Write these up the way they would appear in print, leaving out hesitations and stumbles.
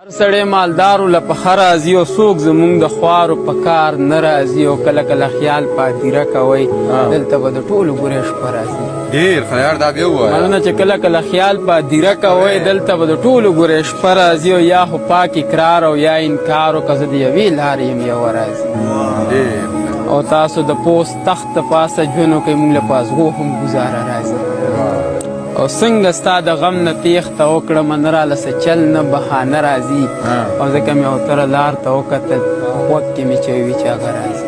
هر سړی مالدارو له پخه راځي او څوک زمونږ د خوارو په کار نه راځي او کله کله خیال په هدیره کوئ دلته به د ټولو ګورې شپه راځي ډېر ښه یار دا بیا ووایه مننه چې کله کله خیال په هدیره کوئ دلته به د ټولو ګورې شپه راځي او یا خو پاک اقرار او یا انکار او که زه د یوې لارې یم یوه راځي او تاسو د پوست تخت د پاسه ژوند وکئ موږ له په ازغو هم ګزاره راځي او څنګه ستا د غم نه تېښته وکړم نه راله څه چل نه بهانه راځي او ځکه مې اوتره لار ته وکتل غوږ کې مې چې وي چې هغه راځي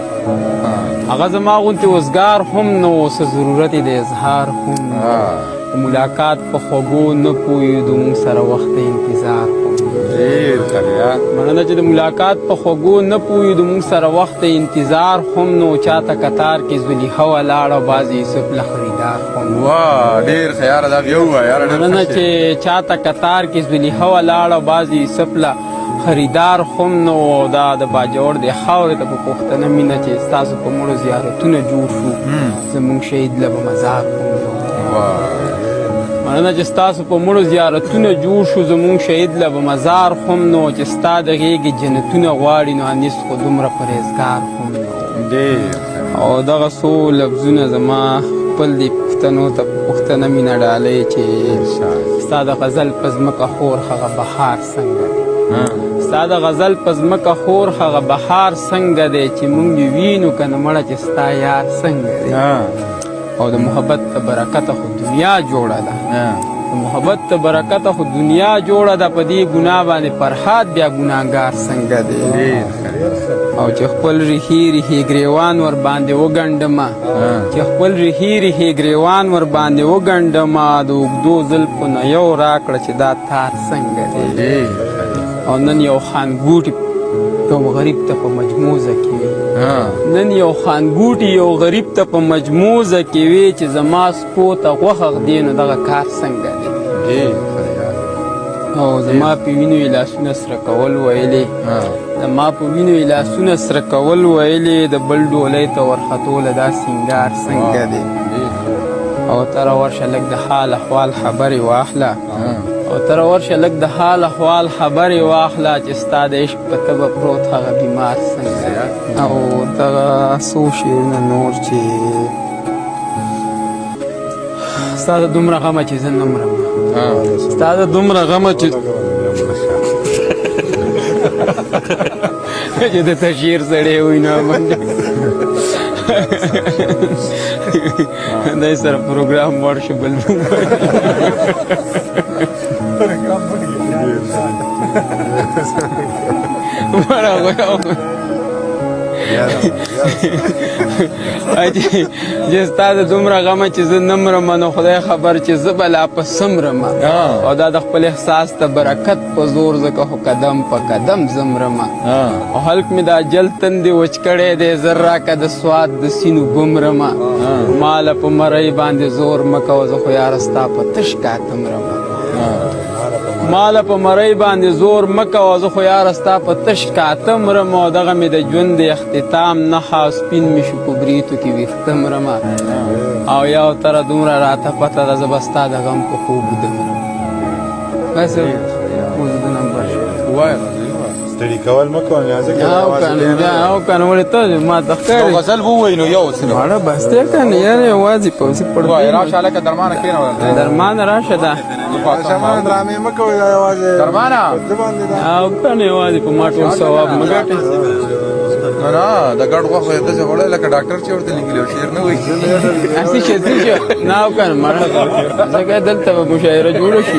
هغه زما غوندې وزګار هم نه و څه ضرورت یې د اظهار هم نه په ملاقات په خوږو نه پوهېدو موږ سره وخت انتظار هم ډېر ښه مننه چې د ملاقات په خوږو نه پوهېدو موږ سره وخت انتظار هم نو چاته کتار کې زلیخه ولاړه او بعضې یوسف له خریدار هم واه ډېر ښه یاره دا بیا ووایه یاره مننه چې چاته کتار کې زلیخه ولاړه او بعضې یوسف له خریدار هم نو دا د باجوړ د خاورې ته په پوښتنه مینه چې ستاسو په مړو زیارتونه جوړ شو زموږ شهید له به مزار هم نو مننه چې ستاسو په مړو زیارتونه جوړ شو زموږ شهید له به مزار هم نو چې ستا د غېږې جنتونه غواړي نو انیس خو دومره پرهیزګار هم نو ډېر او دغه څو لفظونه زما خپل دې پوښتنو ته په پوښتنه مینه ډالۍ چې ستا د غزل په ځمکه خور هغه بهار څنګه دی ستا د غزل په ځمکه خور هغه بهار څنګه دی چې موږ یې وینو که نه مړه چې ستا یار څنګه دی او د محبت ته برکته خو دنیا جوړه ده د محبت ته برکته خو دنیا جوړه ده په دې ګناه باندې فرهاد بیا ګناهګار څنګه دی او چې خپل ریښې ریښې ګریوان ور باندې وګنډمه چې خپل ریښې ریښې ګریوان ور باندې وګنډمه د اوږدو زلفو نه یو راکړه چې دا تار څنګه دی او نن یو خانګوټي یو غریب ته په مجموزه کې وي نن یو خانګوټي یو غریب ته په مجموزه کې وي چې زما سپو ته غوښه ږدي نو دغه کار څنګه دی او زما په وینو یې لاسونه سره کول ویلې زما په وینو یې لاسونه سره کول ویلې د بل ډولۍ ته ورختوله دا سینګار څنګه دی او تره ورشه لږ د حال احوال خبرې واخله او تر ورشه لږ د حال احوال خبرې واخله چې ستا د عشق په تبه پروت هغه بیمار څنګه او دغه څو شعرونه نور چې ستا د دومره غمه چې زه نه مرم ستا د دومره غمه چې چې د تشهیر سړی وي نو منډه دای سره پروګرام ور شو بل چې ستا د دومره غمه چې زه نه مرم نو خدای خبر چې زه به لا په څه مرم او دا د خپل احساس ته برکت په زور ځکه خو قدم په قدم زه مرم او هلک مې دا جل تندې وچ کړی دی زر راکه د سواد د سینو بمرم ماله په مرۍ باندې زور مه کوه زه خو یاره ستا په تش کاته مرم ماله په مرۍ باندې زور مه کوه زه خو یاره ستا په تش کاته مرم او دغه مې د ژوند د اختتام نښه او سپین مې شو په بریتو کې ویښته مرم او یا تره دومره راته پته ده زه به ستا د غم په خوب ویده مرم بس اوس د نمبر ووایه ستړي کول مه کوه او که نه ولې ته ما ته ښکاري یو غزل ووایي نو یو څه ماړه بس دی که نه یاره یوازې پوځي وایه راشه هلکه درمانه کښېنه درمانه راشه ده درامې مه کوئ دا یوازې درمانه او که نه یوازې په ما ټول ثواب مه ګټې نه د ګډ غوښه یې داسې خوړی لکه ډاکټر چې ورته لیکلي او شعر نه وایي اصلي شي نه او که نه ماړه ځکه دلته به مشاعره جوړه شي